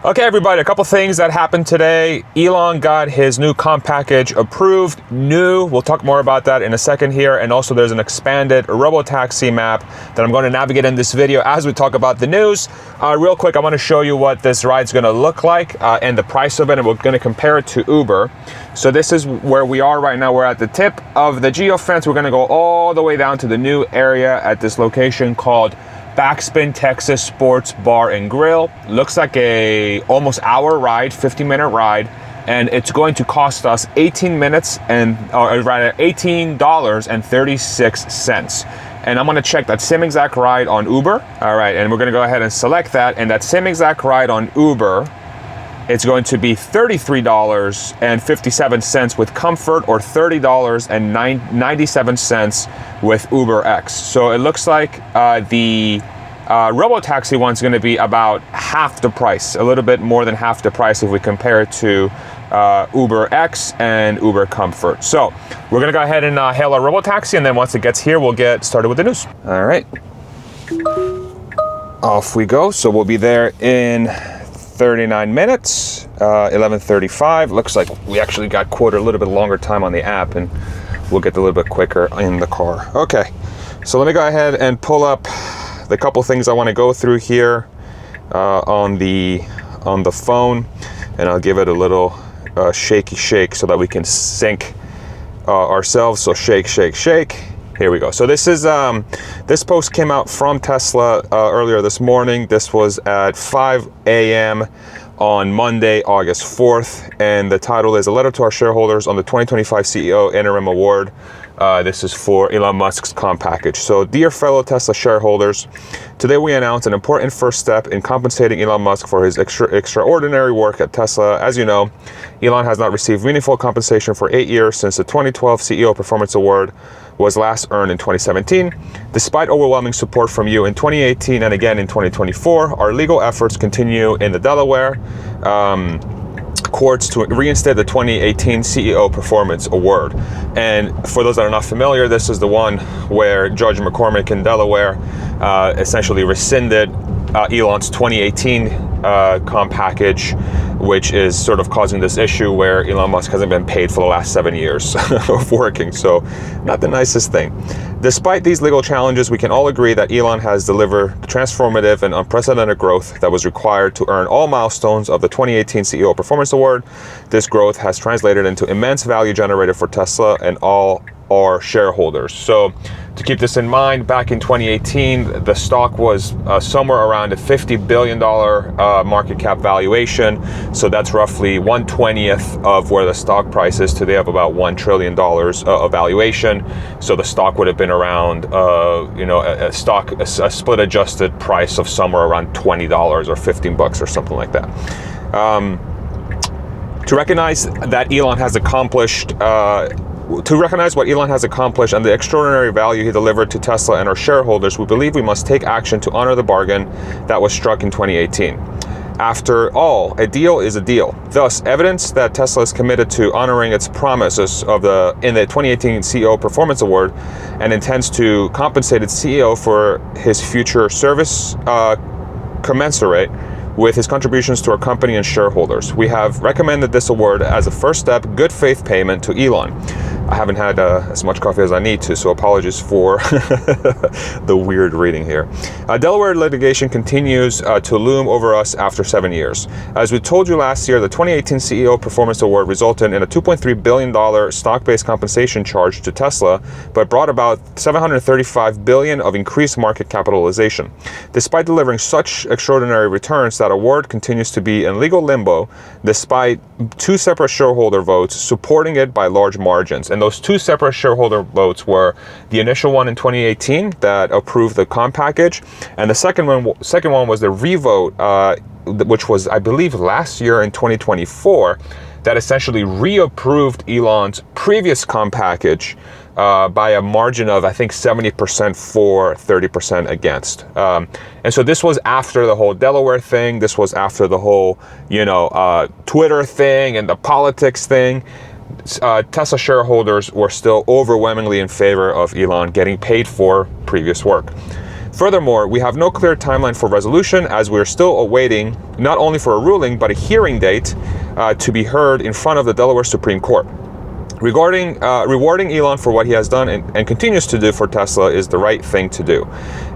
Okay, everybody, a couple things that happened today. Elon got his new comp package approved. We'll talk more about that in a second here. And also there's an expanded Robotaxi map that I'm going to navigate in this video as we talk about the news. Real quick, I want to show you what this ride's going to look like and the price of it, and we're going to compare it to Uber. So this is where we are right now. We're at the tip of the geofence. We're going to go all the way down to the new area at this location called Backspin Texas Sports Bar and Grill. Looks like a almost hour ride, 50-minute ride, and it's going to cost us $18.36. And I'm gonna check that same exact ride on Uber. All right, and we're gonna go ahead and select that, and that same exact ride on Uber, it's going to be $33.57 with Comfort, or $30.97 with Uber X. So it looks like the Robotaxi one's going to be about half the price, a little bit more than half the price if we compare it to Uber X and Uber Comfort. So we're going to go ahead and hail our Robotaxi, and then once it gets here, we'll get started with the news. All right, off we go. So we'll be there in 39 minutes, 11:35. Looks like we actually got quoted a little bit longer time on the app, and we'll get a little bit quicker in the car. Okay, so let me go ahead and pull up the couple things I want to go through here on the phone, and I'll give it a little shaky shake so that we can sync ourselves. So shake, shake, shake. Here we go. So this is this post came out from Tesla earlier this morning. This was at 5 a.m. on Monday, August 4th, and the title is "A Letter to Our Shareholders on the 2025 CEO Interim Award." This is for Elon Musk's comp package. So, dear fellow Tesla shareholders, today we announce an important first step in compensating Elon Musk for his extraordinary work at Tesla. As you know, Elon has not received meaningful compensation for 8 years since the 2012 CEO Performance Award was last earned in 2017. Despite overwhelming support from you in 2018 and again in 2024, our legal efforts continue in the Delaware courts to reinstate the 2018 CEO Performance Award. And for those that are not familiar, this is the one where Judge McCormick in Delaware essentially rescinded Elon's 2018 comp package, which is sort of causing this issue where Elon Musk hasn't been paid for the last 7 years of working. So not the nicest thing. Despite these legal challenges, we can all agree that Elon has delivered the transformative and unprecedented growth that was required to earn all milestones of the 2018 CEO Performance Award. This growth has translated into immense value generated for Tesla and all our shareholders. So to keep this in mind, back in 2018, the stock was somewhere around a $50 billion market cap valuation. So that's roughly 1/20th of where the stock price is today, of about $1 trillion of valuation. So the stock would have been around, a split adjusted price of somewhere around $20 or $15 or something like that. To recognize what Elon has accomplished and the extraordinary value he delivered to Tesla and our shareholders, we believe we must take action to honor the bargain that was struck in 2018. After all, a deal is a deal. Thus, evidence that Tesla is committed to honoring its promises in the 2018 CEO Performance Award and intends to compensate its CEO for his future service commensurate with his contributions to our company and shareholders. We have recommended this award as a first step, good faith payment to Elon. I haven't had as much coffee as I need to, so apologies for the weird reading here. Delaware litigation continues to loom over us after 7 years. As we told you last year, the 2018 CEO Performance Award resulted in a $2.3 billion stock-based compensation charge to Tesla, but brought about $735 billion of increased market capitalization. Despite delivering such extraordinary returns, that award continues to be in legal limbo, despite 2 separate shareholder votes supporting it by large margins. And those 2 separate shareholder votes were the initial one in 2018 that approved the comp package, and the second one was the revote, which was, I believe, last year in 2024, that essentially reapproved Elon's previous comp package by a margin of, I think, 70% for, 30% against. And so this was after the whole Delaware thing. This was after the whole, Twitter thing and the politics thing. Tesla shareholders were still overwhelmingly in favor of Elon getting paid for previous work. Furthermore, we have no clear timeline for resolution, as we are still awaiting not only for a ruling, but a hearing date to be heard in front of the Delaware Supreme Court. Regarding rewarding Elon for what he has done and continues to do for Tesla is the right thing to do.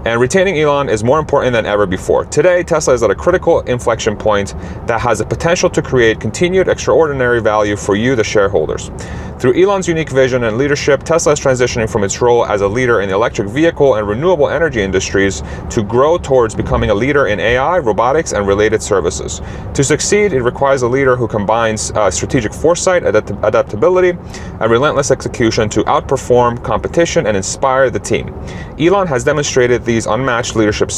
And retaining Elon is more important than ever before. Today, Tesla is at a critical inflection point that has the potential to create continued extraordinary value for you, the shareholders. Through Elon's unique vision and leadership, Tesla is transitioning from its role as a leader in the electric vehicle and renewable energy industries to grow towards becoming a leader in AI, robotics, and related services. To succeed, it requires a leader who combines strategic foresight, adaptability, and relentless execution to outperform competition and inspire the team. Elon has demonstrated these unmatched leadership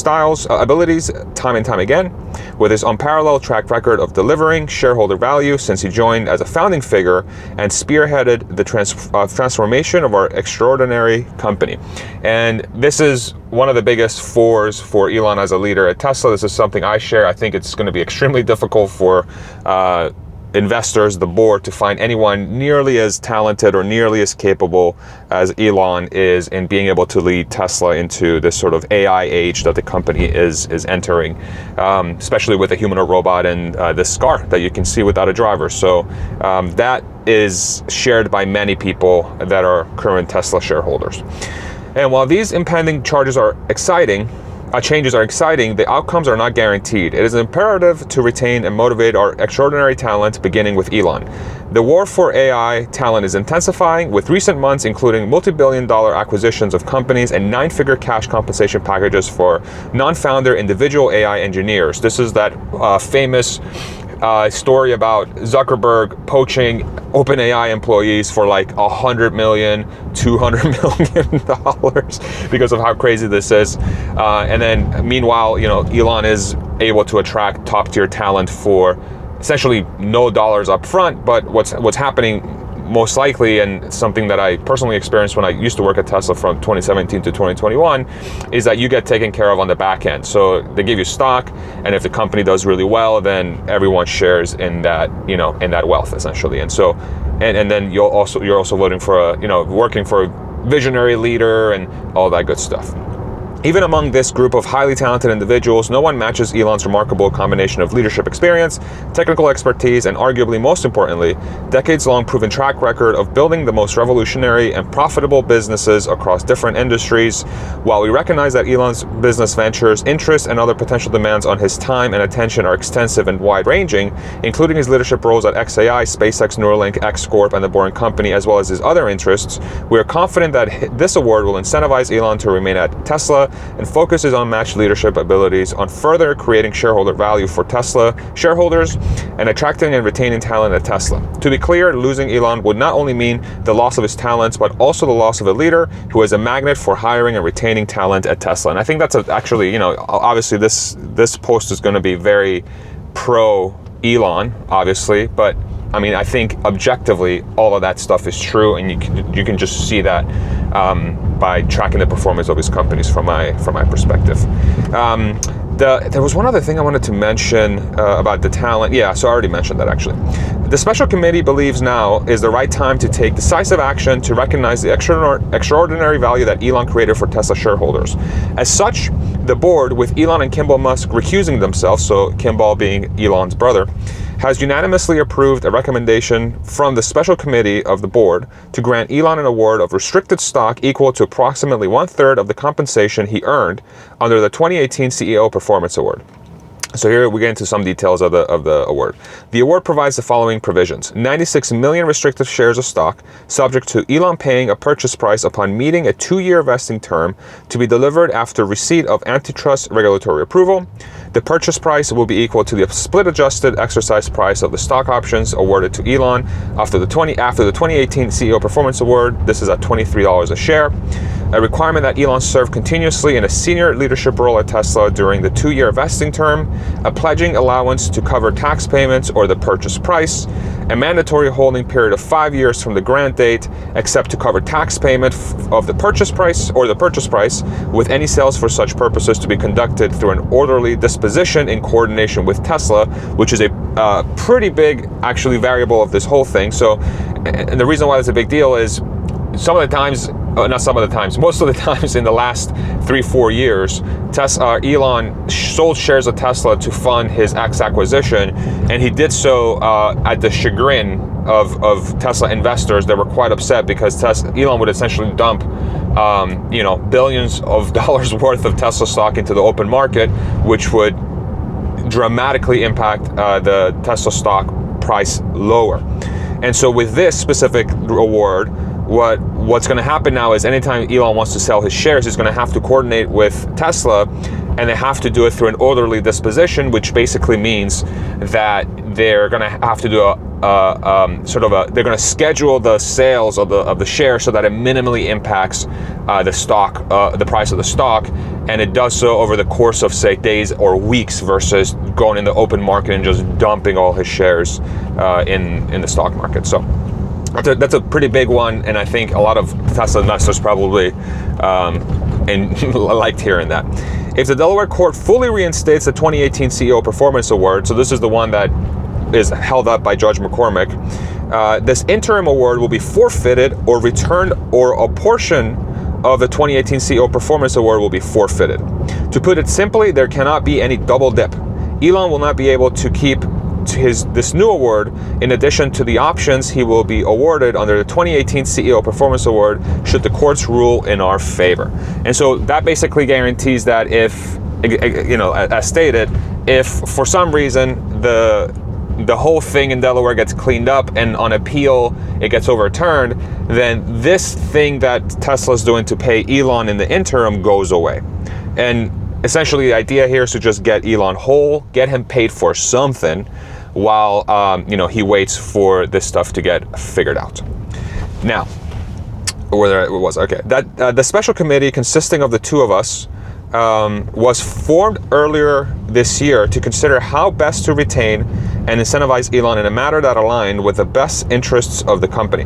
abilities time and time again, with his unparalleled track record of delivering shareholder value since he joined as a founding figure and spearheaded the transformation of our extraordinary company. And this is one of the biggest fours for Elon as a leader at Tesla. This is something I share. I think it's going to be extremely difficult for investors, the board, to find anyone nearly as talented or nearly as capable as Elon is in being able to lead Tesla into this sort of AI age that the company is entering, especially with a human or robot and this car that you can see without a driver. So that is shared by many people that are current Tesla shareholders. And while these impending changes are exciting, the outcomes are not guaranteed. It is imperative to retain and motivate our extraordinary talent, beginning with Elon. The war for AI talent is intensifying, with recent months including multi-billion-dollar acquisitions of companies and nine-figure cash compensation packages for non-founder individual AI engineers. This is that famous story about Zuckerberg poaching OpenAI employees for like $100 million, $200 million because of how crazy this is. And then meanwhile, Elon is able to attract top-tier talent for essentially no dollars up front. But what's happening most likely, and something that I personally experienced when I used to work at Tesla from 2017 to 2021, is that you get taken care of on the back end. So they give you stock, and if the company does really well, then everyone shares in that, in that wealth essentially. And so, and then you're also voting for working for a visionary leader and all that good stuff. Even among this group of highly talented individuals, no one matches Elon's remarkable combination of leadership experience, technical expertise, and arguably most importantly, decades-long proven track record of building the most revolutionary and profitable businesses across different industries. While we recognize that Elon's business ventures, interests, and other potential demands on his time and attention are extensive and wide-ranging, including his leadership roles at XAI, SpaceX, Neuralink, X Corp, and the Boring Company, as well as his other interests, we are confident that this award will incentivize Elon to remain at Tesla and focus his unmatched leadership abilities on further creating shareholder value for Tesla shareholders and attracting and retaining talent at Tesla. To be clear, losing Elon would not only mean the loss of his talents, but also the loss of a leader who is a magnet for hiring and retaining talent at Tesla. And I think that's actually, obviously this post is going to be very pro Elon, obviously, but I mean, I think objectively all of that stuff is true, and you can just see that by tracking the performance of his companies from my perspective. There was one other thing I wanted to mention about the talent. Yeah, so I already mentioned that actually. The special committee believes now is the right time to take decisive action to recognize the extraordinary value that Elon created for Tesla shareholders. As such, the board, with Elon and Kimball Musk recusing themselves, so Kimball being Elon's brother, has unanimously approved a recommendation from the special committee of the board to grant Elon an award of restricted stock equal to approximately 1/3 of the compensation he earned under the 2018 CEO Performance Award. So here we get into some details of the award. The award provides the following provisions: 96 million restricted shares of stock, subject to Elon paying a purchase price upon meeting a 2-year vesting term to be delivered after receipt of antitrust regulatory approval. The purchase price will be equal to the split-adjusted exercise price of the stock options awarded to Elon after the 2018 CEO Performance Award. This is at $23 a share. A requirement that Elon serve continuously in a senior leadership role at Tesla during the 2-year vesting term, a pledging allowance to cover tax payments or the purchase price, a mandatory holding period of 5 years from the grant date, except to cover tax payment of the purchase price or the purchase price, with any sales for such purposes to be conducted through an orderly disposition in coordination with Tesla, which is a pretty big, actually, variable of this whole thing. So, and the reason why it's a big deal is some of the times not some of the times, most of the times in the last 3-4 years, Elon sold shares of Tesla to fund his X acquisition, and he did so at the chagrin of Tesla investors that were quite upset because Elon would essentially dump billions of dollars worth of Tesla stock into the open market, which would dramatically impact the Tesla stock price lower. And so with this specific award, what's going to happen now is anytime Elon wants to sell his shares, he's going to have to coordinate with Tesla, and they have to do it through an orderly disposition, which basically means that they're going to have to do they're going to schedule the sales of the share so that it minimally impacts the price of the stock, and it does so over the course of, say, days or weeks versus going in the open market and just dumping all his shares in the stock market. So that's a pretty big one, and I think a lot of Tesla investors probably liked hearing that. If the Delaware court fully reinstates the 2018 CEO Performance Award, so this is the one that is held up by Judge McCormick, this interim award will be forfeited or returned, or a portion of the 2018 CEO Performance Award will be forfeited. To put it simply, there cannot be any double dip. Elon will not be able to keep this new award in addition to the options he will be awarded under the 2018 CEO Performance Award should the courts rule in our favor. And so that basically guarantees that if, as stated, if for some reason the whole thing in Delaware gets cleaned up and on appeal it gets overturned, then this thing that Tesla's doing to pay Elon in the interim goes away. And essentially the idea here is to just get Elon whole, get him paid for something while he waits for this stuff to get figured out. Now, where it was, okay, that the special committee consisting of the two of us was formed earlier this year to consider how best to retain and incentivize Elon in a manner that aligned with the best interests of the company.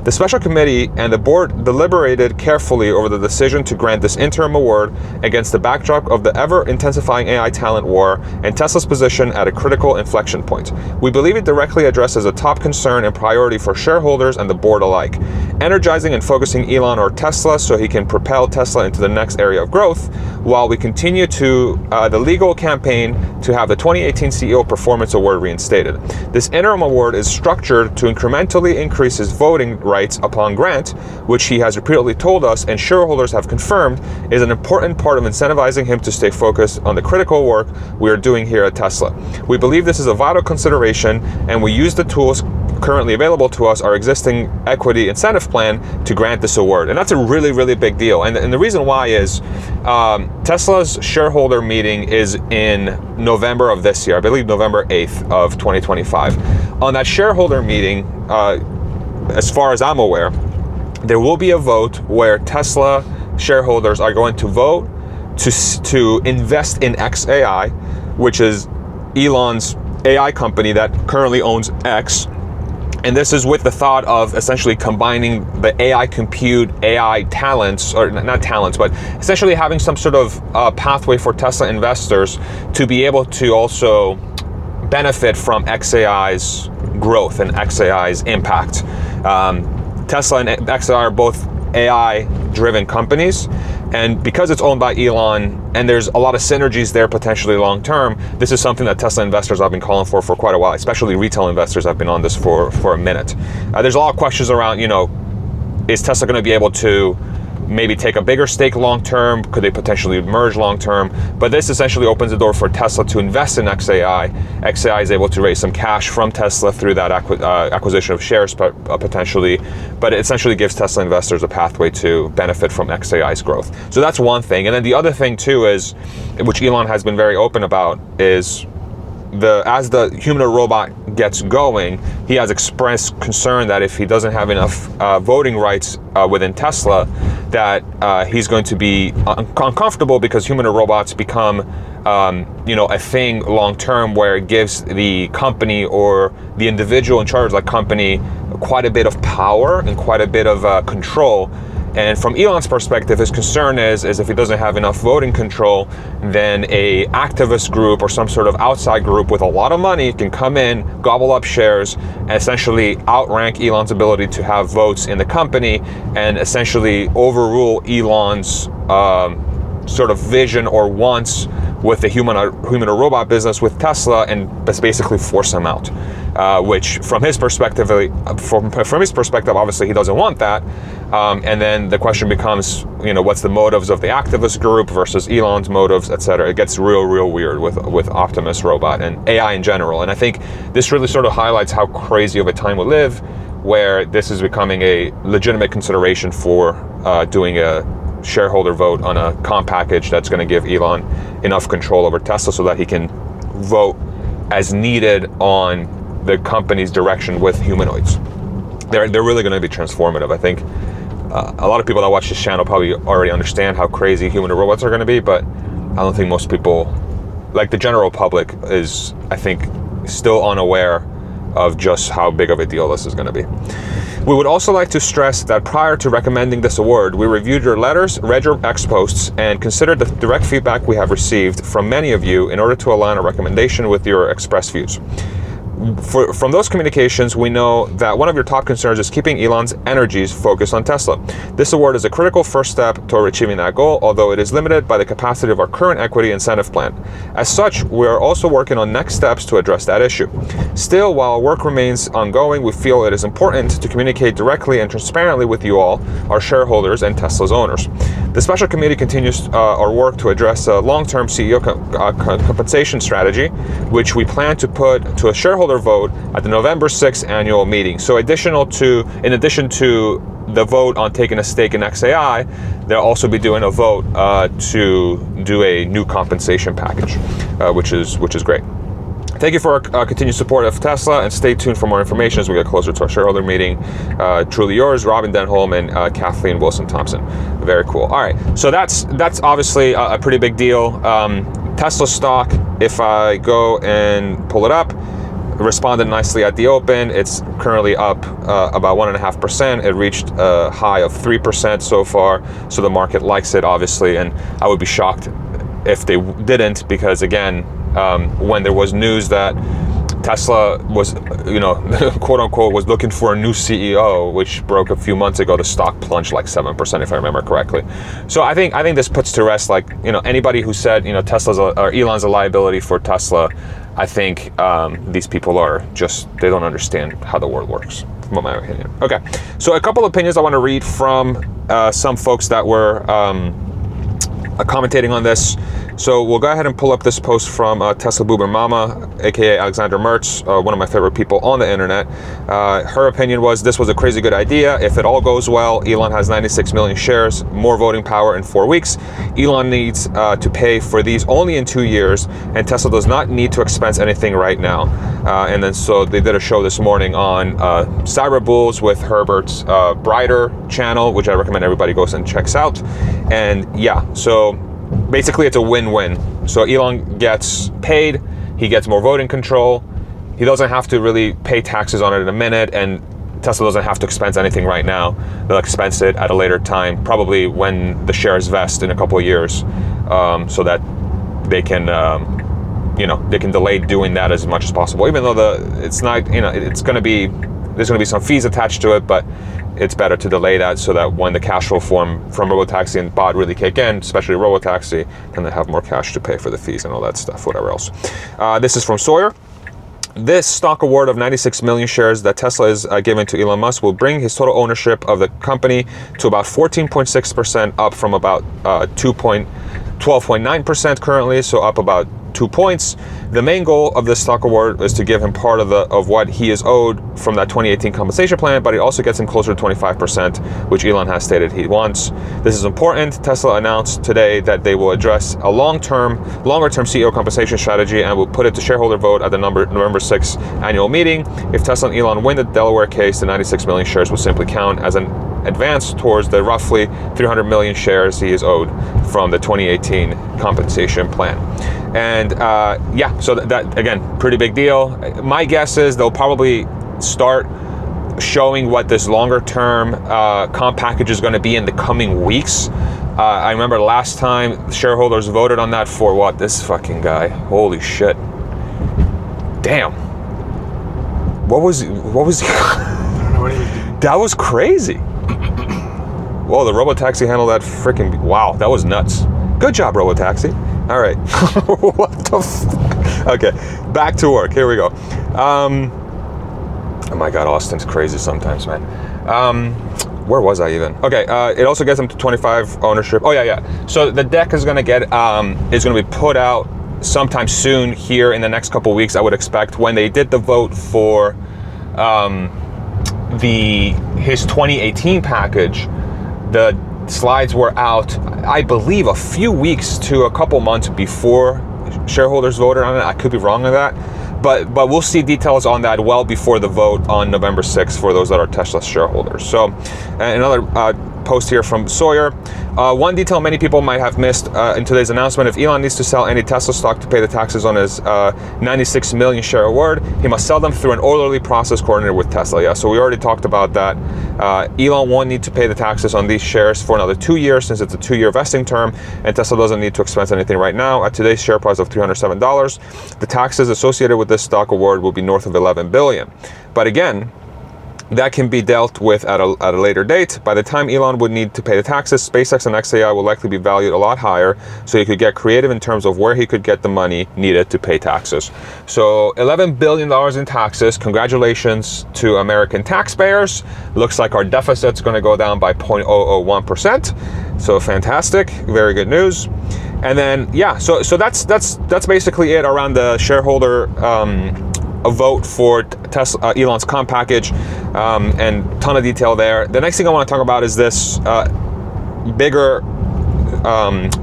The special committee and the board deliberated carefully over the decision to grant this interim award against the backdrop of the ever-intensifying AI talent war and Tesla's position at a critical inflection point. We believe it directly addresses a top concern and priority for shareholders and the board alike, energizing and focusing Elon or Tesla so he can propel Tesla into the next area of growth, while we continue to the legal campaign to have the 2018 CEO Performance Award reinstated. This interim award is structured to incrementally increase his voting rights upon grant, which he has repeatedly told us and shareholders have confirmed is an important part of incentivizing him to stay focused on the critical work we are doing here at Tesla. We believe this is a vital consideration, and we use the tools currently available to us, our existing equity incentive plan, to grant this award. And that's a really, really big deal. And the reason why is Tesla's shareholder meeting is in November of this year, I believe November 8th of 2025. On that shareholder meeting, as far as I'm aware, there will be a vote where Tesla shareholders are going to vote to invest in xAI, which is Elon's AI company that currently owns X. And this is with the thought of essentially combining the AI compute, AI talents, or not talents, but essentially having some sort of pathway for Tesla investors to be able to also benefit from xAI's growth and xAI's impact. Tesla and xAI are both AI-driven companies, and because it's owned by Elon and there's a lot of synergies there potentially long-term, this is something that Tesla investors have been calling for quite a while, especially retail investors have been on this for a minute. There's a lot of questions around, is Tesla going to be able to maybe take a bigger stake long-term? Could they potentially merge long-term? But this essentially opens the door for Tesla to invest in xAI. xAI is able to raise some cash from Tesla through that acquisition of shares potentially, but it essentially gives Tesla investors a pathway to benefit from xAI's growth. So that's one thing. And then the other thing too is, which Elon has been very open about, is as the human robot gets going, he has expressed concern that if he doesn't have enough voting rights within Tesla, that he's going to be uncomfortable because human robots become a thing long term where it gives the company or the individual in charge of the company quite a bit of power and quite a bit of control. And from Elon's perspective, his concern is if he doesn't have enough voting control, then a activist group or some sort of outside group with a lot of money can come in, gobble up shares, and essentially outrank Elon's ability to have votes in the company, and essentially overrule Elon's sort of vision or wants with the human or robot business with Tesla, and basically force him out. Which, from his perspective, obviously he doesn't want that. And then the question becomes, what's the motives of the activist group versus Elon's motives, etc. It gets real weird with Optimus Robot and AI in general. And I think this really sort of highlights how crazy of a time we live, where this is becoming a legitimate consideration for doing a shareholder vote on a comp package that's going to give Elon enough control over Tesla so that he can vote as needed on the company's direction with humanoids. They're really going to be transformative. I think a lot of people that watch this channel probably already understand how crazy humanoid robots are going to be, but I don't think most people, like the general public, is, I think, still unaware of just how big of a deal this is going to be. We would also like to stress that prior to recommending this award, we reviewed your letters, read your X posts, and considered the direct feedback we have received from many of you in order to align a recommendation with your expressed views. From those communications, we know that one of your top concerns is keeping Elon's energies focused on Tesla. This award is a critical first step toward achieving that goal, although it is limited by the capacity of our current equity incentive plan. As such, we are also working on next steps to address that issue. Still, while work remains ongoing, we feel it is important to communicate directly and transparently with you all, our shareholders and Tesla's owners. The special committee continues our work to address a long-term CEO compensation strategy, which we plan to put to a shareholder vote at the November 6th annual meeting. So in addition to the vote on taking a stake in XAI, they'll also be doing a vote to do a new compensation package, which is great. Thank you for our continued support of Tesla, and stay tuned for more information as we get closer to our shareholder meeting. Truly yours, Robin Denholm and Kathleen Wilson-Thompson. Very cool. All right, so that's obviously a pretty big deal. Tesla stock, if I go and pull it up, responded nicely at the open. It's currently up about 1.5%. It reached a high of 3% so far. So the market likes it, obviously, and I would be shocked if they didn't, because again, when there was news that Tesla was, quote unquote, was looking for a new CEO, which broke a few months ago, the stock plunged like 7%, if I remember correctly. So I think this puts to rest, like, anybody who said, Tesla's or Elon's a liability for Tesla. I think these people are just, they don't understand how the world works, from my opinion. Okay, so a couple of opinions I want to read from some folks that were commentating on this. So we'll go ahead and pull up this post from Tesla Boober Mama, aka Alexander Mertz, one of my favorite people on the internet. Her opinion was, this was a crazy good idea. If it all goes well, Elon has 96 million shares, more voting power in 4 weeks. Elon needs to pay for these only in 2 years, and Tesla does not need to expense anything right now. And then so they did a show this morning on Cyber Bulls with Herbert's Brighter channel, which I recommend everybody goes and checks out. And yeah, so basically it's a win-win. So Elon gets paid, he gets more voting control, he doesn't have to really pay taxes on it in a minute, and Tesla doesn't have to expense anything right now. They'll expense it at a later time, probably when the shares vest in a couple of years, so that they can they can delay doing that as much as possible, even though it's not, there's going to be some fees attached to it, but it's better to delay that so that when the cash flow from Robotaxi and bot really kick in, especially Robotaxi, then they have more cash to pay for the fees and all that stuff, whatever else. This is from Sawyer. This stock award of 96 million shares that Tesla is giving to Elon Musk will bring his total ownership of the company to about 14.6%, up from about 12.9% currently, so up about 2 points. The main goal of this stock award is to give him part of what he is owed from that 2018 compensation plan, but it also gets him closer to 25%, which Elon has stated he wants. This is important. Tesla announced today that they will address a longer-term CEO compensation strategy and will put it to shareholder vote at the November 6th annual meeting. If Tesla and Elon win the Delaware case, the 96 million shares will simply count as an advance towards the roughly 300 million shares he is owed from the 2018 compensation plan. And so that again, pretty big deal. My guess is they'll probably start showing what this longer term comp package is going to be in the coming weeks. I remember last time shareholders voted on that for what? This fucking guy. Holy shit. Damn. What was I don't know what he was doing. That was crazy. Whoa, the Robotaxi handled that freaking... Wow, that was nuts. Good job, Robotaxi. All right. What the fuck? Okay, back to work. Here we go. Oh my God, Austin's crazy sometimes, man. Where was I even? Okay, it also gets them to 25 ownership. Oh yeah. So the deck is gonna get, is gonna be put out sometime soon here in the next couple weeks, I would expect. When they did the vote for his 2018 package, the slides were out, I believe, a few weeks to a couple months before shareholders voted on it. I could be wrong on that, but we'll see details on that well before the vote on November 6th for those that are Tesla shareholders. So another post here from Sawyer. One detail many people might have missed in today's announcement: if Elon needs to sell any Tesla stock to pay the taxes on his 96 million share award, he must sell them through an orderly process coordinated with Tesla. Yeah, so we already talked about that. Elon won't need to pay the taxes on these shares for another 2 years, since it's a 2-year vesting term, and Tesla doesn't need to expense anything right now. At today's share price of $307, the taxes associated with this stock award will be north of 11 billion. But again, that can be dealt with at a later date. By the time Elon would need to pay the taxes, SpaceX and XAI will likely be valued a lot higher, so he could get creative in terms of where he could get the money needed to pay taxes. So $11 billion in taxes. Congratulations to American taxpayers. Looks like our deficit's going to go down by 0.001%. So fantastic, very good news. And then yeah, so that's basically it around the shareholder a vote for Tesla, Elon's comp package, and ton of detail there. The next thing I want to talk about is this bigger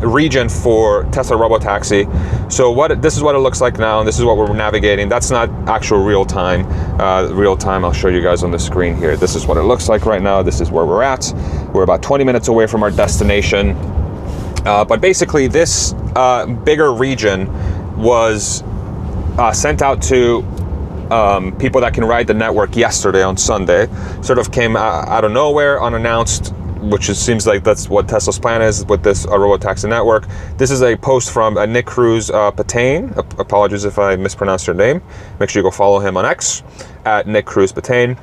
region for Tesla Robotaxi. So this is what it looks like now, and this is what we're navigating. That's not actual real time. I'll show you guys on the screen here. This is what it looks like right now. This is where we're at. We're about 20 minutes away from our destination. But basically, this bigger region was sent out to people that can ride the network yesterday on Sunday. Sort of came out of nowhere, unannounced, which seems like that's what Tesla's plan is with this Robotaxi network. This is a post from Nick Cruz Patain. Apologies if I mispronounced your name. Make sure you go follow him on X at Nick Cruz Patain.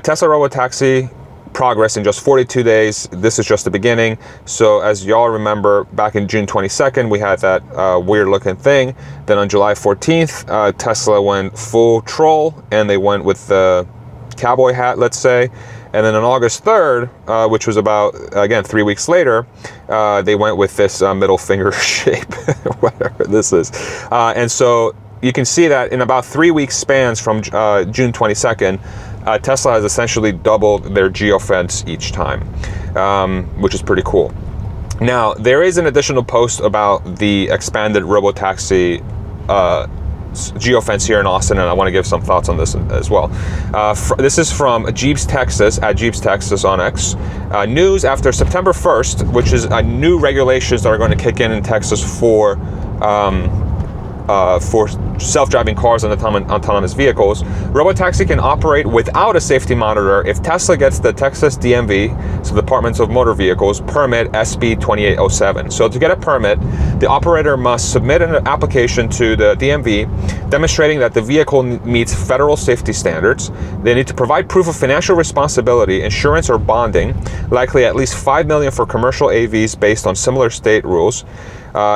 Tesla Robotaxi progress in just 42 days. This is just the beginning. So as y'all remember, back in June 22nd, we had that weird looking thing. Then on July 14th, Tesla went full troll, and they went with the cowboy hat, let's say. And then on August 3rd, which was about, again, 3 weeks later, they went with this middle finger shape, whatever this is. And so you can see that in about 3 week spans from June 22nd, Tesla has essentially doubled their geofence each time, which is pretty cool. Now, there is an additional post about the expanded Robotaxi geofence here in Austin, and I want to give some thoughts on this as well. This is from Jeeps Texas, at Jeeps Texas on X. News after September 1st, which is new regulations that are going to kick in Texas for self-driving cars and autonomous vehicles. Robotaxi can operate without a safety monitor if Tesla gets the Texas DMV, so Departments of Motor Vehicles, permit SB 2807. So to get a permit, the operator must submit an application to the DMV demonstrating that the vehicle meets federal safety standards. They need to provide proof of financial responsibility, insurance or bonding, likely at least $5 million for commercial AVs based on similar state rules.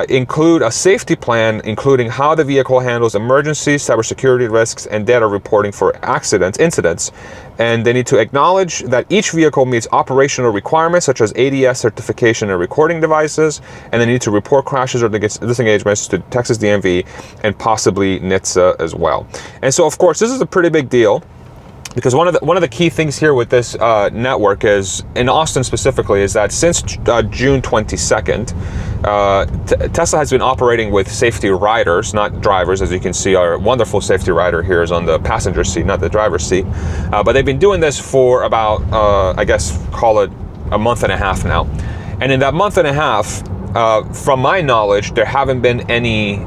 Include a safety plan, including how the vehicle handles emergencies, cybersecurity risks, and data reporting for incidents. And they need to acknowledge that each vehicle meets operational requirements such as ADS certification and recording devices, and they need to report crashes or disengagements to Texas DMV and possibly NHTSA as well. And so, of course, this is a pretty big deal, because one of the key things here with this network is, in Austin specifically, is that since June 22nd, Tesla has been operating with safety riders, not drivers. As you can see, our wonderful safety rider here is on the passenger seat, not the driver's seat. But they've been doing this for about, I guess, call it a month and a half now. And in that month and a half, from my knowledge, there haven't been any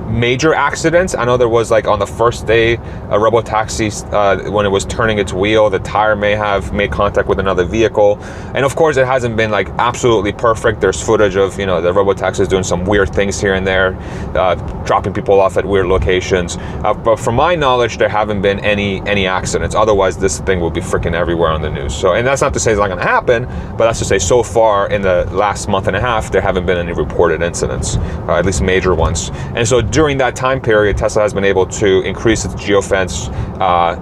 major accidents. I know there was, like, on the first day, a Robotaxi, when it was turning its wheel, the tire may have made contact with another vehicle. And of course, it hasn't been, like, absolutely perfect. There's footage of, you know, the Robotaxis doing some weird things here and there, dropping people off at weird locations. But from my knowledge, there haven't been any accidents. Otherwise, this thing will be freaking everywhere on the news. So, and that's not to say it's not going to happen, but that's to say so far in the last month and a half, there haven't been any reported incidents, at least major ones. And so during that time period, Tesla has been able to increase its geofence.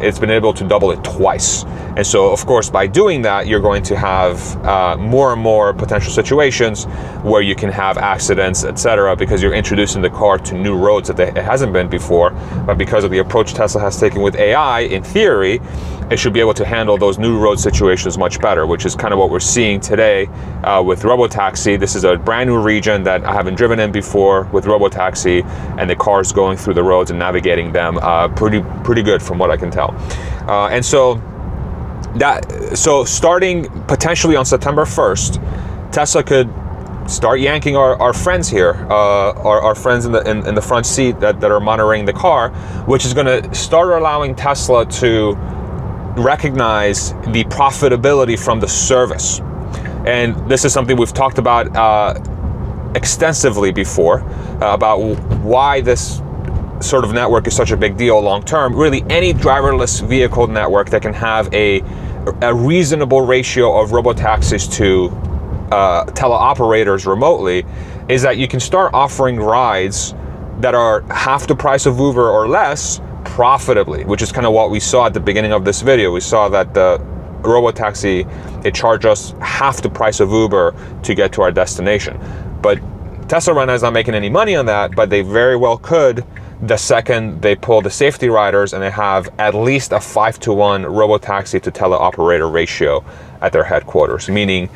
It's been able to double it twice. And so, of course, by doing that, you're going to have more and more potential situations where you can have accidents, etc., because you're introducing the car to new roads that it hasn't been before. But because of the approach Tesla has taken with AI, in theory, it should be able to handle those new road situations much better, which is kind of what we're seeing today with Robotaxi. This is a brand new region that I haven't driven in before with Robotaxi, and the car's going through the roads and navigating them pretty good from what I can tell. And so starting potentially on September 1st, Tesla could start yanking our friends here, our friends in the front seat that are monitoring the car, which is going to start allowing Tesla to recognize the profitability from the service. And this is something we've talked about extensively before, about why this sort of network is such a big deal long term. Really, any driverless vehicle network that can have a reasonable ratio of robotaxis to teleoperators remotely is that you can start offering rides that are half the price of Uber or less profitably, which is kind of what we saw at the beginning of this video. We saw that the Robotaxi, it charged us half the price of Uber to get to our destination. But Tesla right now is not making any money on that, but they very well could the second they pull the safety riders and they have at least a 5-to-1 Robotaxi to teleoperator ratio at their headquarters, meaning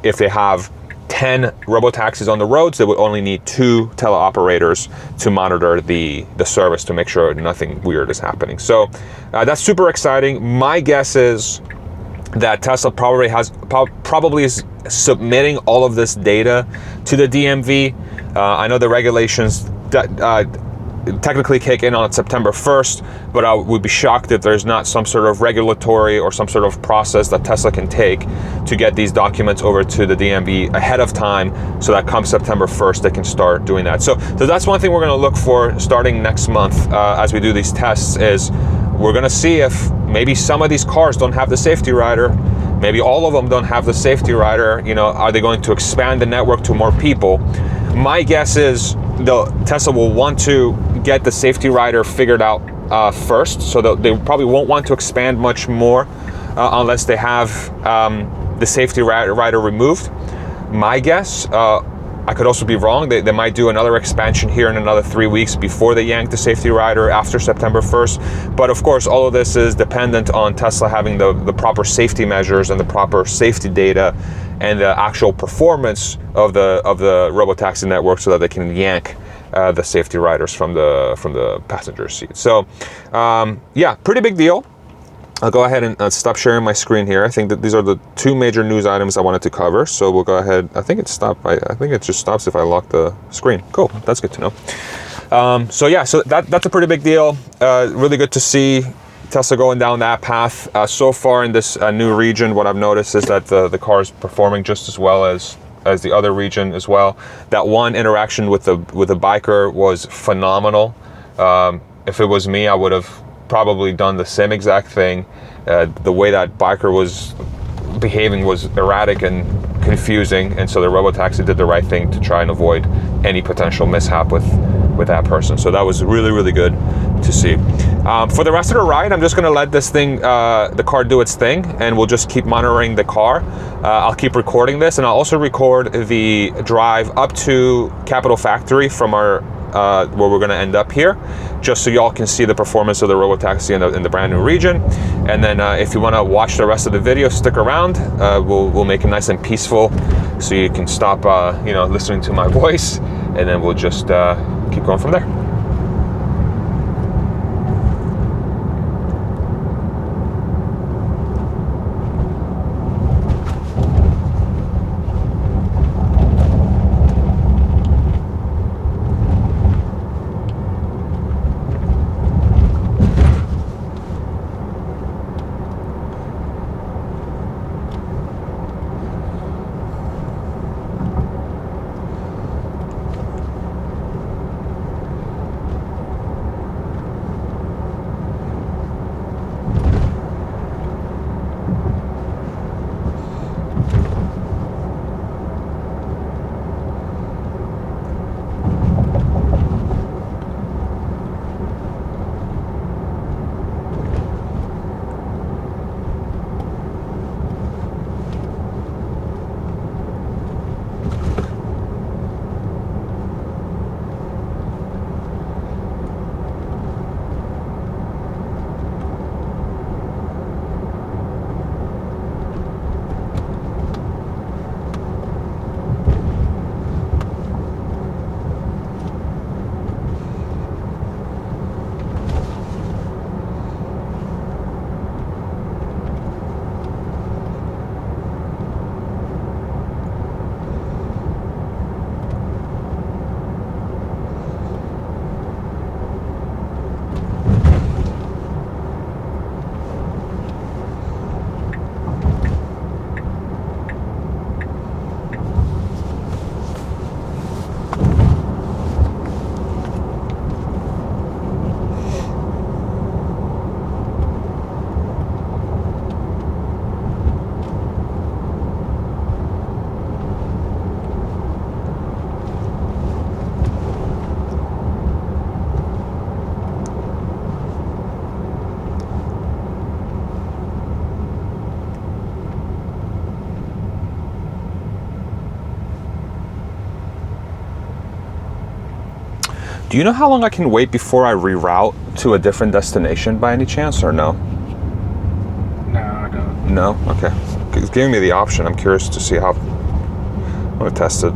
if they have 10 robotaxis on the roads, they would only need 2 teleoperators to monitor the service to make sure nothing weird is happening. So that's super exciting. My guess is that Tesla probably is submitting all of this data to the DMV. I know the regulations technically kick in on September 1st, but I would be shocked if there's not some sort of regulatory or some sort of process that Tesla can take to get these documents over to the DMV ahead of time, so that come September 1st, they can start doing that. So that's one thing we're going to look for starting next month as we do these tests, is we're going to see if maybe some of these cars don't have the safety rider. Maybe all of them don't have the safety rider. You know, are they going to expand the network to more people? My guess is Tesla will want to get the safety rider figured out first, so that they probably won't want to expand much more unless they have the safety rider removed. My guess, I could also be wrong, they might do another expansion here in another 3 weeks before they yank the safety rider after September 1st. But of course, all of this is dependent on Tesla having the proper safety measures and the proper safety data and the actual performance of the Robotaxi network, so that they can yank the safety riders from the passenger seat. So yeah, pretty big deal. I'll go ahead and stop sharing my screen here. I think that these are the 2 major news items I wanted to cover. So we'll go ahead. I think it stopped. I think it just stops if I lock the screen. Cool. That's good to know. So yeah, so that's a pretty big deal. Really good to see Tesla going down that path. So far in this new region, what I've noticed is that the car is performing just as well as the other region as well. That one interaction with the biker was phenomenal. If it was me, I would have probably done the same exact thing. The way that biker was behaving was erratic and confusing, and so the Robotaxi did the right thing to try and avoid any potential mishap with that person. So that was really, really good to see. For the rest of the ride, I'm just going to let this thing, the car, do its thing, and we'll just keep monitoring the car. I'll keep recording this, and I'll also record the drive up to Capital Factory from our where we're going to end up here, just so y'all can see the performance of the Robotaxi in the brand new region. And then if you want to watch the rest of the video, stick around. We'll make it nice and peaceful, so you can stop listening to my voice, and then we'll just keep going from there. Do you know how long I can wait before I reroute to a different destination by any chance, or no? No, I don't. No? Okay. It's giving me the option. I'm curious to see how. I'm going to test it.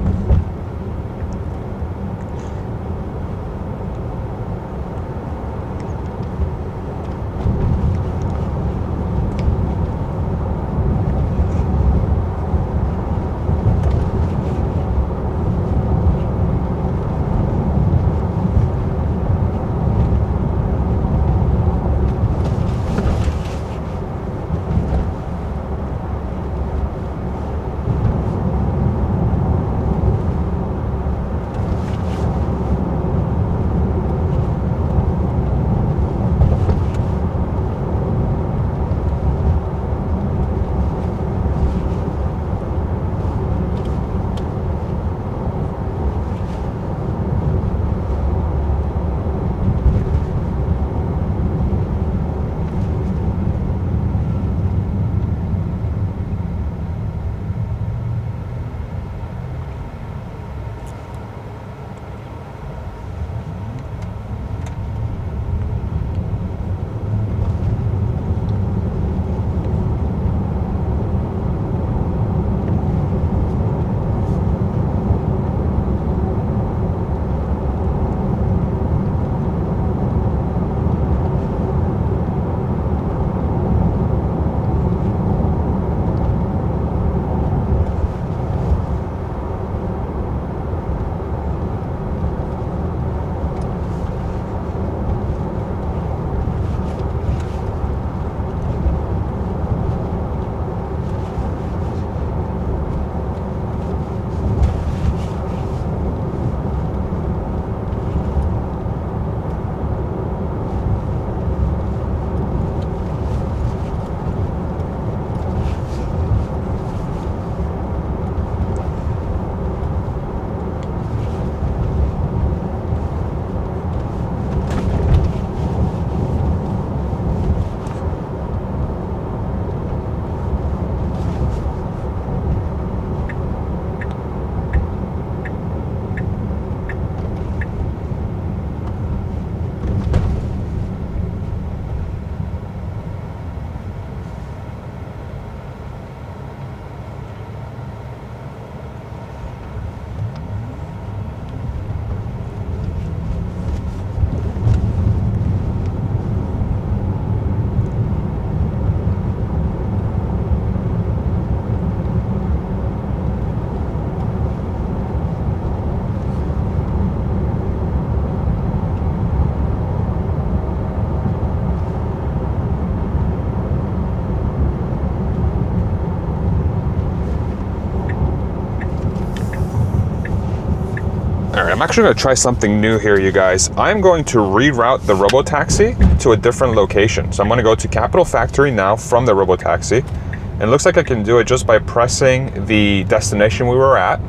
I'm actually going to try something new here, you guys. I'm going to reroute the Robotaxi to a different location. So I'm going to go to Capital Factory now from the Robotaxi. And it looks like I can do it just by pressing the destination we were at,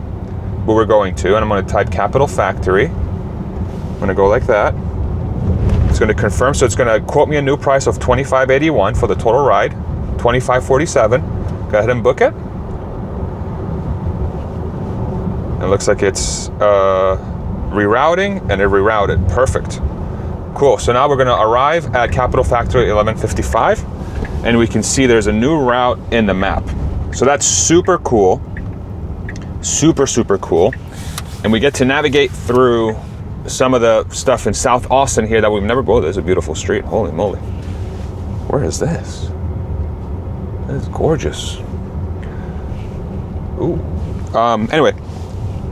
we were going to. And I'm going to type Capital Factory. I'm going to go like that. It's going to confirm. So it's going to quote me a new price of $25.81 for the total ride, $25.47. Go ahead and book it. It looks like it's rerouting, and it rerouted. Perfect. Cool. So now we're going to arrive at Capital Factory at 11:55, and we can see there's a new route in the map. So that's super cool. Super, super cool. And we get to navigate through some of the stuff in South Austin here that we've never... Oh, there's a beautiful street. Holy moly. Where is this? This is gorgeous. Ooh. Anyway,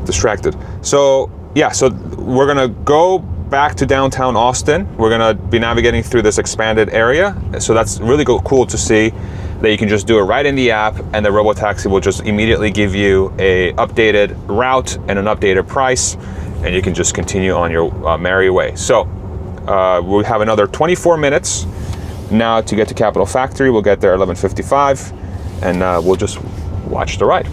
distracted. So yeah, so we're gonna go back to downtown Austin. We're gonna be navigating through this expanded area. So that's really cool to see that you can just do it right in the app, and the Robotaxi will just immediately give you a updated route and an updated price, and you can just continue on your merry way. So we have another 24 minutes now to get to Capital Factory. We'll get there at 11:55, and we'll just watch the ride.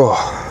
Oh.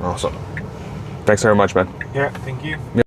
Awesome. Thanks very much, man. Yeah, thank you. Yeah.